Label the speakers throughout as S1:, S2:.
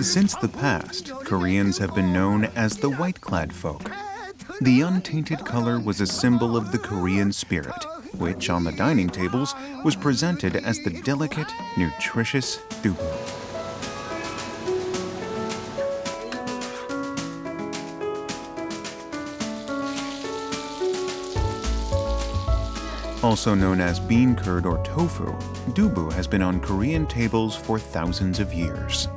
S1: Since the past, Koreans have been known as the white-clad folk. The untainted color was a symbol of the Korean spirit, which on the dining tables was presented as the delicate, nutritious dubu. Also known as bean curd or tofu, dubu has been on Korean tables for thousands of years.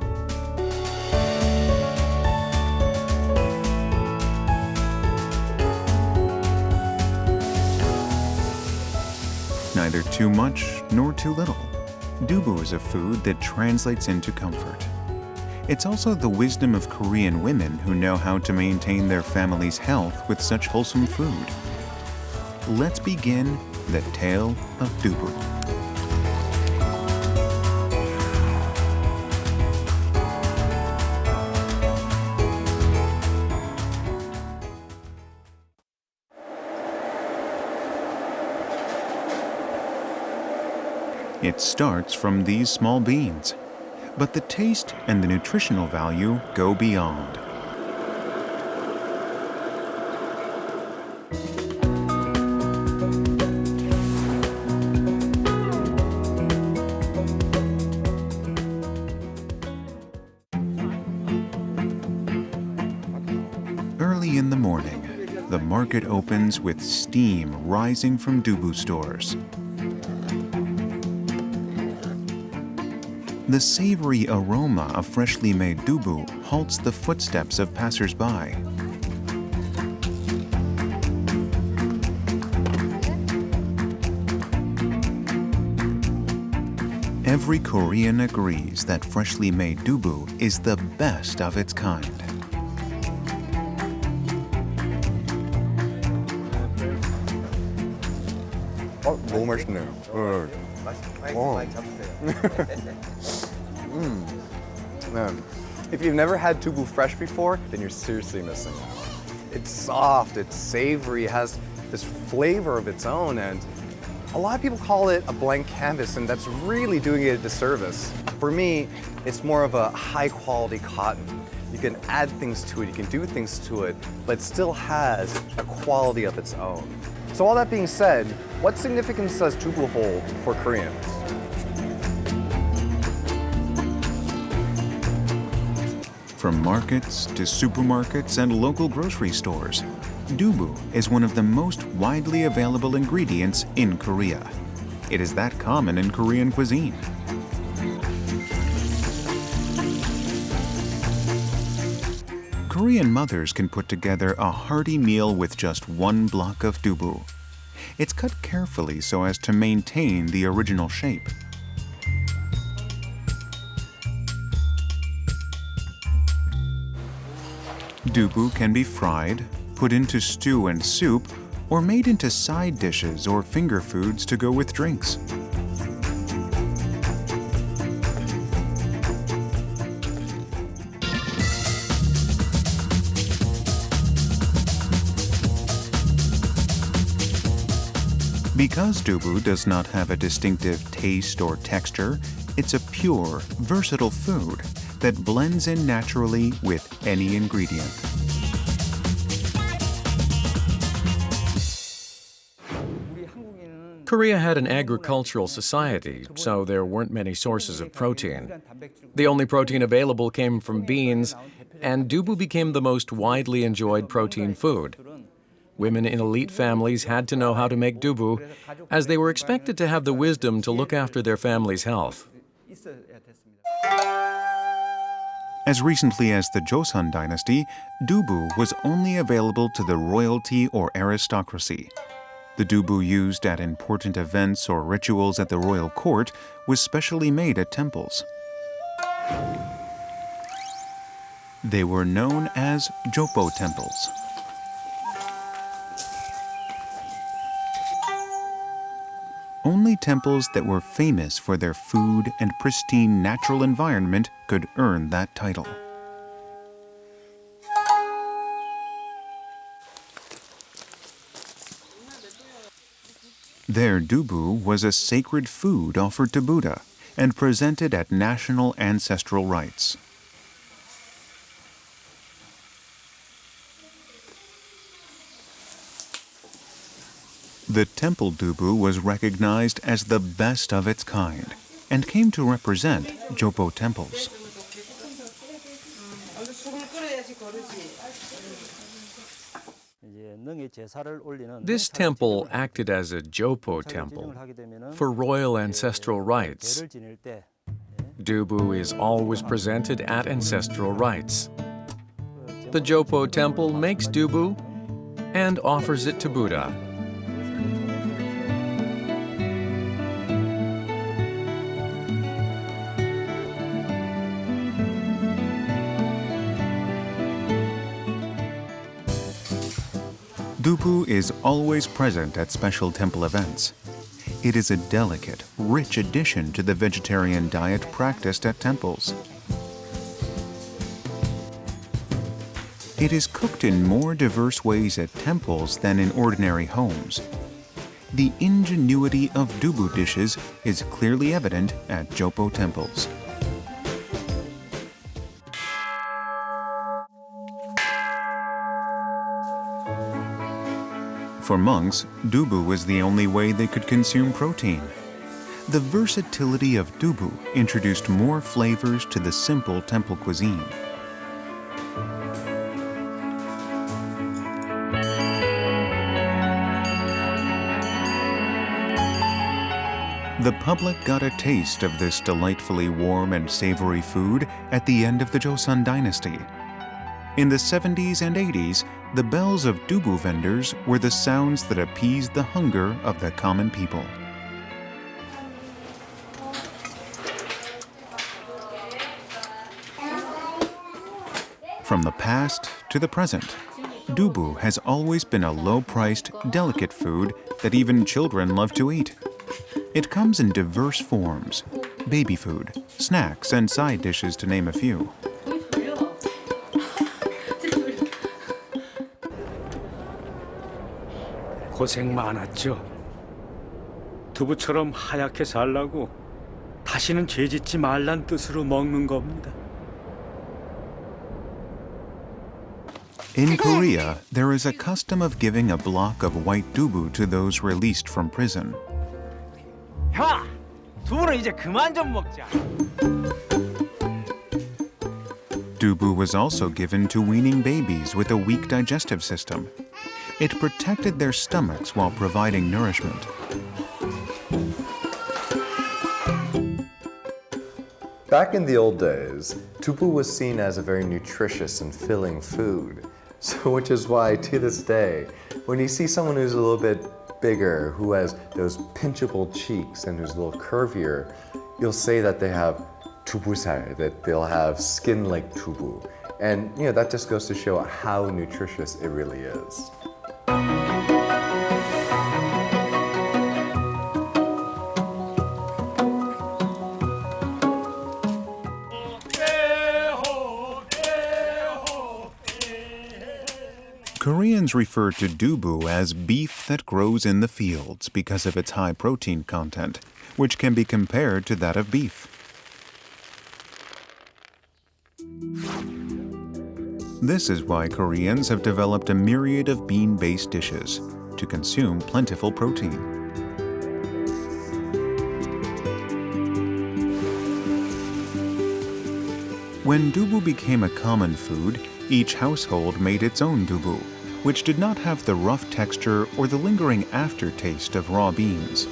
S1: Neither too much nor too little. Dubu is a food that translates into comfort. It's also the wisdom of Korean women who know how to maintain their family's health with such wholesome food. Let's begin the tale of dubu. It starts from these small beans, but the taste and the nutritional value go beyond. Early in the morning, the market opens with steam rising from dubu stores. The savory aroma of freshly made dubu halts the footsteps of passers-by. Every Korean agrees that freshly made dubu is the best of its kind.
S2: 너무 맛있네요. Man, if you've never had dubu fresh before, then you're seriously missing out. It's soft, it's savory, it has this flavor of its own, and a lot of people call it a blank canvas, and that's really doing it a disservice. For me, it's more of a high-quality cotton. You can add things to it, you can do things to it, but it still has a quality of its own. So all that being said, what significance does dubu hold for Koreans?
S1: From markets to supermarkets and local grocery stores, dubu is one of the most widely available ingredients in Korea. It is that common in Korean cuisine. Korean mothers can put together a hearty meal with just one block of dubu. It's cut carefully so as to maintain the original shape. Dubu can be fried, put into stew and soup, or made into side dishes or finger foods to go with drinks. Because dubu does not have a distinctive taste or texture, it's a pure, versatile food that blends in naturally with any ingredient.
S3: Korea had an agricultural society, so there weren't many sources of protein. The only protein available came from beans, and dubu became the most widely enjoyed protein food. Women in elite families had to know how to make dubu, as they were expected to have the wisdom to look after their family's health.
S1: As recently as the Joseon dynasty, dubu was only available to the royalty or aristocracy. The dubu used at important events or rituals at the royal court was specially made at temples. They were known as Jopo temples. Only temples that were famous for their food and pristine natural environment could earn that title. Their dubu was a sacred food offered to Buddha and presented at national ancestral rites. The temple dubu was recognized as the best of its kind and came to represent Jopo temples.
S3: This temple acted as a Jopo temple for royal ancestral rites. Dubu is always presented at ancestral rites. The Jopo temple makes dubu and offers it to Buddha.
S1: Dubu is always present at special temple events. It is a delicate, rich addition to the vegetarian diet practiced at temples. It is cooked in more diverse ways at temples than in ordinary homes. The ingenuity of dubu dishes is clearly evident at Jopo temples. For monks, dubu was the only way they could consume protein. The versatility of dubu introduced more flavors to the simple temple cuisine. The public got a taste of this delightfully warm and savory food at the end of the Joseon dynasty. In the 70s and 80s, the bells of dubu vendors were the sounds that appeased the hunger of the common people. From the past to the present, dubu has always been a low-priced, delicate food that even children love to eat. It comes in diverse forms: baby food, snacks, and side dishes, to name a few.
S4: 고생 많았죠. 두부처럼 하얗게 살라고 다시는 죄 짓지 말란 뜻으로 먹는 겁니다.
S1: In Korea, there is a custom of giving a block of white dubu to those released from prison.
S5: 형아, 두부는 이제 그만 좀 먹자.
S1: Dubu was also given to weaning babies with a weak digestive system. It protected their stomachs while providing nourishment.
S2: Back in the old days, dubu was seen as a very nutritious and filling food. So, which is why, to this day, when you see someone who's a little bit bigger, who has those pinchable cheeks and who's a little curvier, you'll say that they have tubusal, that they'll have skin like dubu. And that just goes to show how nutritious it really is.
S1: Koreans refer to dubu as beef that grows in the fields because of its high protein content, which can be compared to that of beef. This is why Koreans have developed a myriad of bean-based dishes to consume plentiful protein. When dubu became a common food, each household made its own dubu, which did not have the rough texture or the lingering aftertaste of raw beans.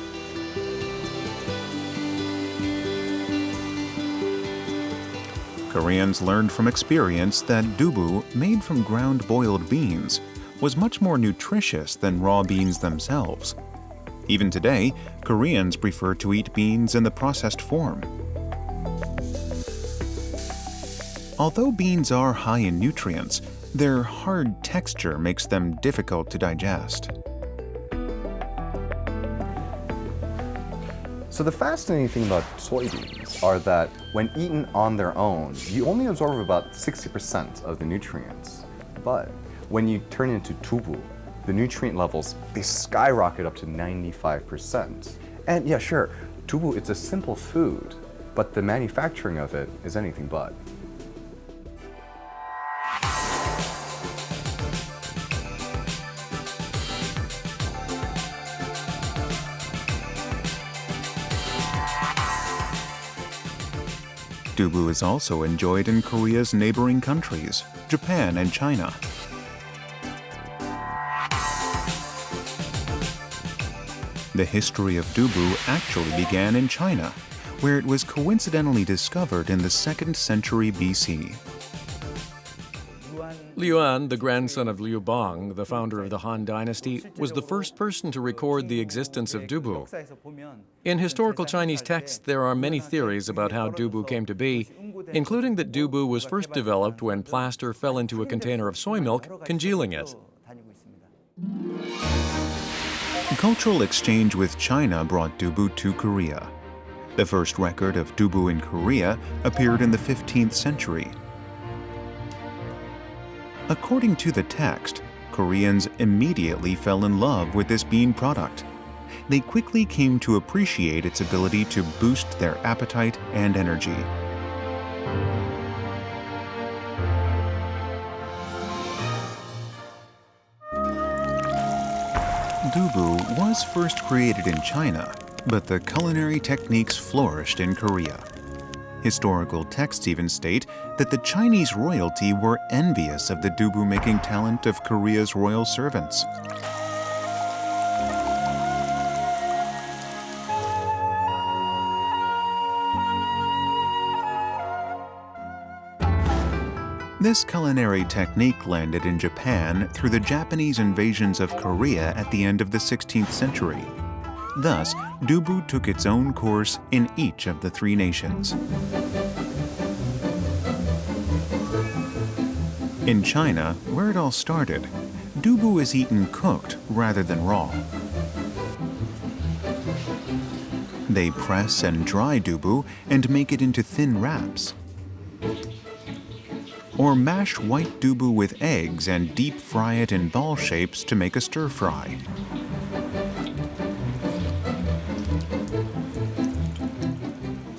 S1: Koreans learned from experience that dubu, made from ground boiled beans, was much more nutritious than raw beans themselves. Even today, Koreans prefer to eat beans in the processed form. Although beans are high in nutrients, their hard texture makes them difficult to digest.
S2: So the fascinating thing about soybeans are that when eaten on their own, you only absorb about 60% of the nutrients. But when you turn it into dubu, the nutrient levels, they skyrocket up to 95%. And yeah, sure, dubu, it's a simple food, but the manufacturing of it is anything but.
S1: Dubu is also enjoyed in Korea's neighboring countries, Japan and China. The history of dubu actually began in China, where it was coincidentally discovered in the 2nd century BC.
S3: Liuan, the grandson of Liu Bang, the founder of the Han Dynasty, was the first person to record the existence of dubu. In historical Chinese texts, there are many theories about how dubu came to be, including that dubu was first developed when plaster fell into a container of soy milk, congealing it.
S1: Cultural exchange with China brought dubu to Korea. The first record of dubu in Korea appeared in the 15th century. According to the text, Koreans immediately fell in love with this bean product. They quickly came to appreciate its ability to boost their appetite and energy. Dubu was first created in China, but the culinary techniques flourished in Korea. Historical texts even state that the Chinese royalty were envious of the dubu-making talent of Korea's royal servants. This culinary technique landed in Japan through the Japanese invasions of Korea at the end of the 16th century. Thus, dubu took its own course in each of the 3 nations. In China, where it all started, dubu is eaten cooked rather than raw. They press and dry dubu and make it into thin wraps. Or mash white dubu with eggs and deep fry it in ball shapes to make a stir fry.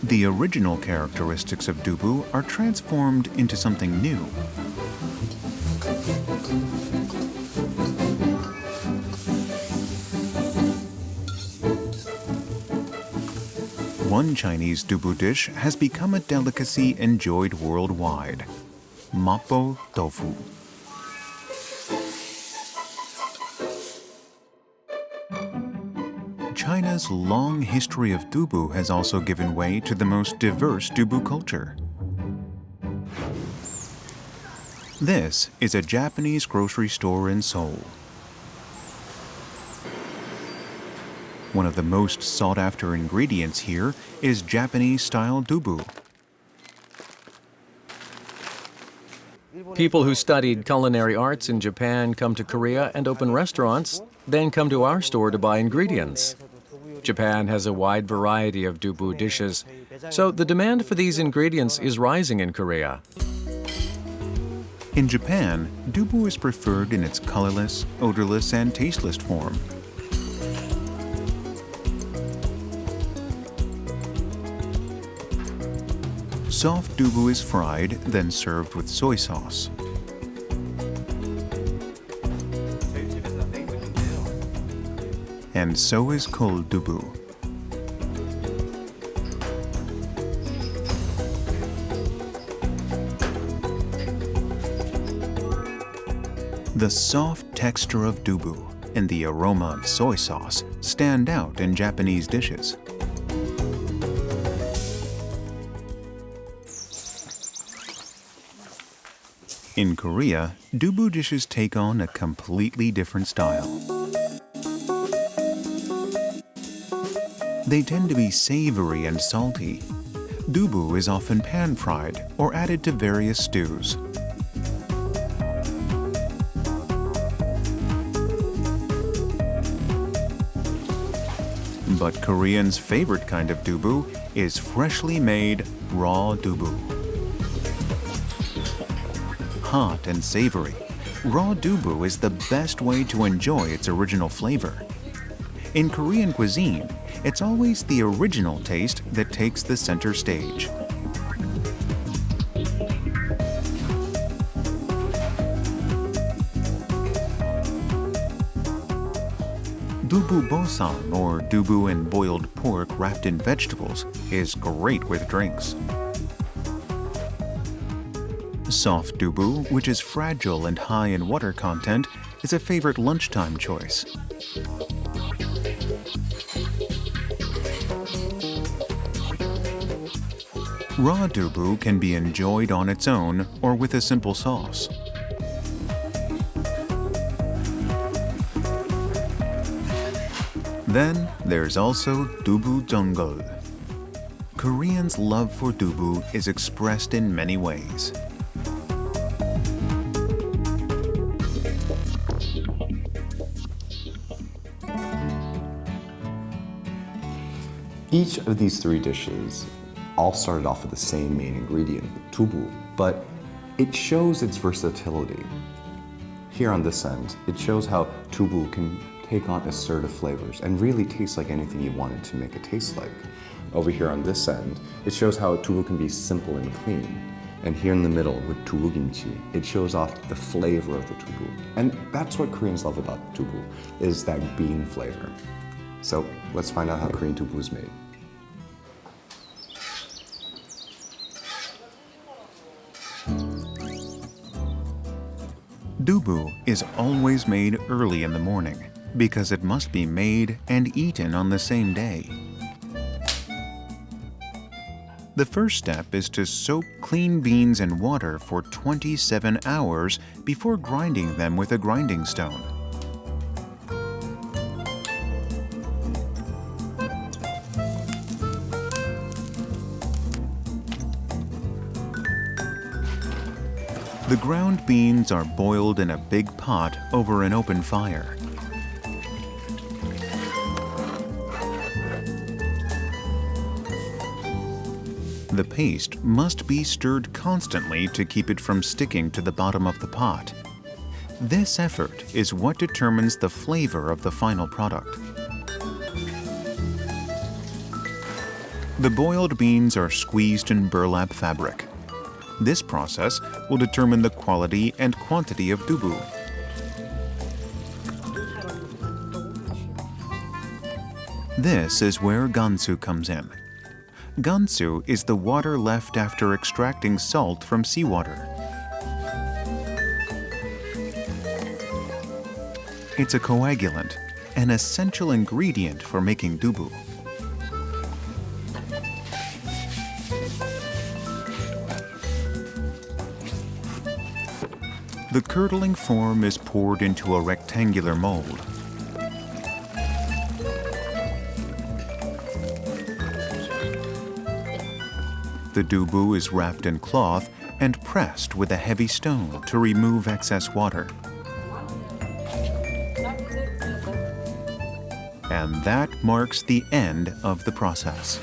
S1: The original characteristics of dubu are transformed into something new. One Chinese dubu dish has become a delicacy enjoyed worldwide: mapo tofu. China's long history of dubu has also given way to the most diverse dubu culture. This is a Japanese grocery store in Seoul. One of the most sought-after ingredients here is Japanese-style dubu.
S3: People who studied culinary arts in Japan come to Korea and open restaurants, then come to our store to buy ingredients. Japan has a wide variety of dubu dishes, so the demand for these ingredients is rising in Korea.
S1: In Japan, dubu is preferred in its colorless, odorless, and tasteless form. Soft dubu is fried, then served with soy sauce. And so is cold dubu. The soft texture of dubu and the aroma of soy sauce stand out in Japanese dishes. In Korea, dubu dishes take on a completely different style. They tend to be savory and salty. Dubu is often pan-fried or added to various stews. But Koreans' favorite kind of dubu is freshly made raw dubu. Hot and savory, raw dubu is the best way to enjoy its original flavor. In Korean cuisine, it's always the original taste that takes the center stage. Dubu bosan, or dubu and boiled pork wrapped in vegetables, is great with drinks. Soft dubu, which is fragile and high in water content, is a favorite lunchtime choice. Raw dubu can be enjoyed on its own or with a simple sauce. Then there's also dubu jeongol. Koreans' love for dubu is expressed in many ways.
S2: Each of these three dishes all started off with the same main ingredient, dubu, but it shows its versatility. Here on this end, it shows how dubu can take on assertive flavors and really taste like anything you wanted to make it taste like. Over here on this end, it shows how dubu can be simple and clean. And here in the middle with dubu kimchi, it shows off the flavor of the dubu. And that's what Koreans love about dubu, is that bean flavor. So let's find out how Korean dubu is made.
S1: Dubu is always made early in the morning because it must be made and eaten on the same day. The first step is to soak clean beans in water for 27 hours before grinding them with a grinding stone. The ground beans are boiled in a big pot over an open fire. The paste must be stirred constantly to keep it from sticking to the bottom of the pot. This effort is what determines the flavor of the final product. The boiled beans are squeezed in burlap fabric. This process will determine the quality and quantity of dubu. This is where gansu comes in. Gansu is the water left after extracting salt from seawater. It's a coagulant, an essential ingredient for making dubu. The curdling form is poured into a rectangular mold. The dubu is wrapped in cloth and pressed with a heavy stone to remove excess water. And that marks the end of the process.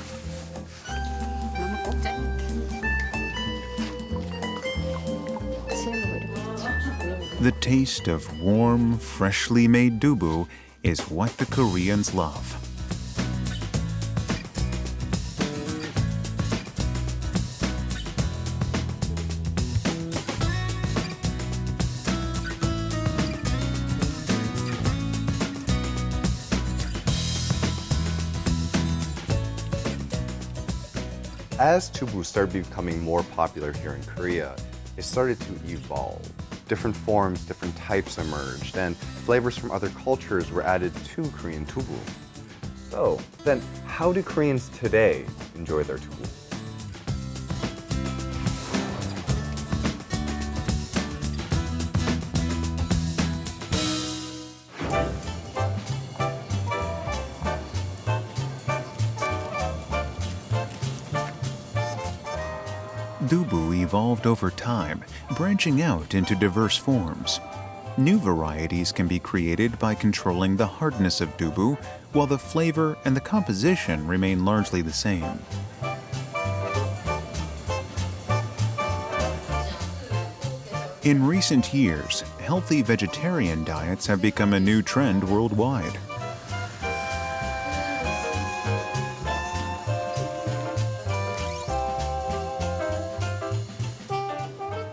S1: The taste of warm, freshly made dubu is what the Koreans love.
S2: As dubu started becoming more popular here in Korea, it started to evolve. Different forms, different types emerged, and flavors from other cultures were added to Korean dubu. So, then how do Koreans today enjoy their dubu?
S1: Dubu evolved over time, branching out into diverse forms. New varieties can be created by controlling the hardness of dubu, while the flavor and the composition remain largely the same. In recent years, healthy vegetarian diets have become a new trend worldwide.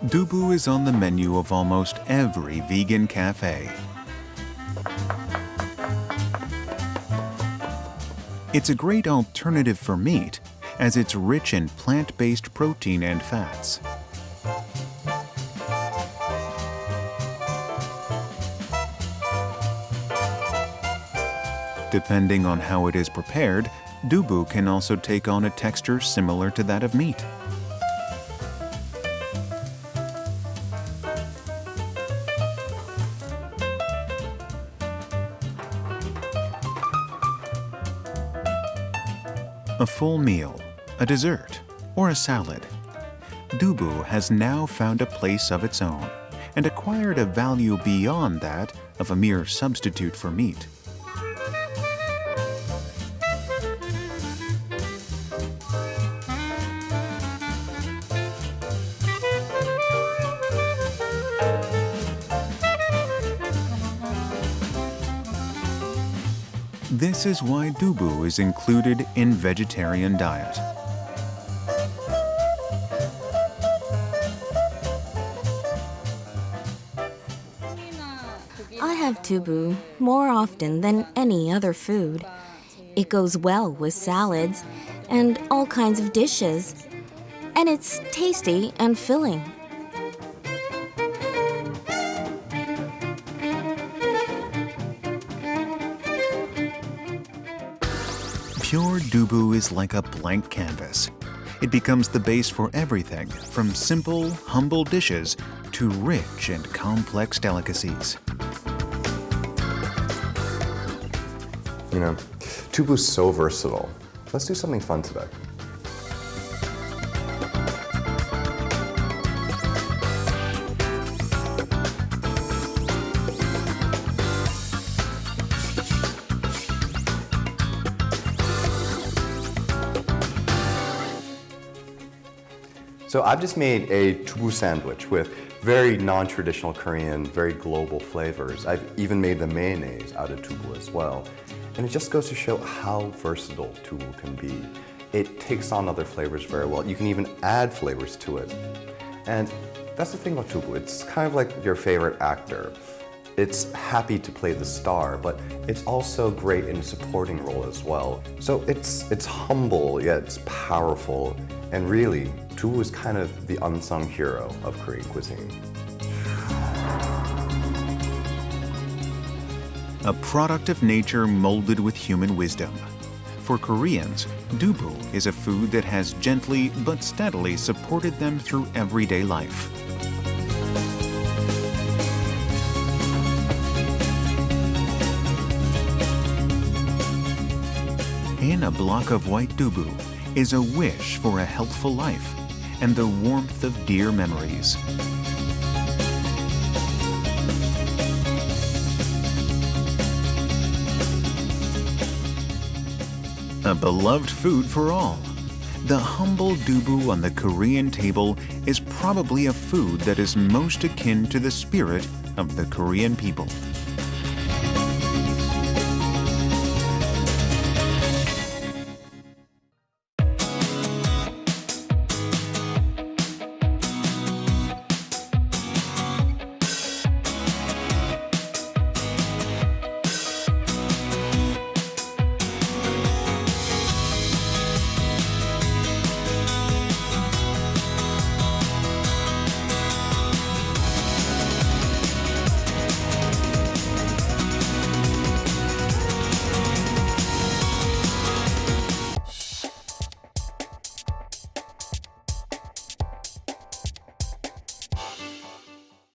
S1: Dubu is on the menu of almost every vegan cafe. It's a great alternative for meat, as it's rich in plant-based protein and fats. Depending on how it is prepared, dubu can also take on a texture similar to that of meat. A full meal, a dessert, or a salad. Dubu has now found a place of its own and acquired a value beyond that of a mere substitute for meat. This is why dubu is included in vegetarian diet.
S6: I have dubu more often than any other food. It goes well with salads and all kinds of dishes. And it's tasty and filling.
S1: Pure dubu is like a blank canvas. It becomes the base for everything from simple, humble dishes to rich and complex delicacies.
S2: You know, dubu's so versatile. Let's do something fun today. So I've just made a dubu sandwich with very non-traditional Korean, very global flavors. I've even made the mayonnaise out of dubu as well. And it just goes to show how versatile dubu can be. It takes on other flavors very well. You can even add flavors to it. And that's the thing about dubu. It's kind of like your favorite actor. It's happy to play the star, but it's also great in a supporting role as well. So it's humble, yet it's powerful. And really, dubu is kind of the unsung hero of Korean cuisine.
S1: A product of nature molded with human wisdom. For Koreans, dubu is a food that has gently but steadily supported them through everyday life. In a block of white dubu is a wish for a healthful life and the warmth of dear memories. A beloved food for all. The humble dubu on the Korean table is probably a food that is most akin to the spirit of the Korean people.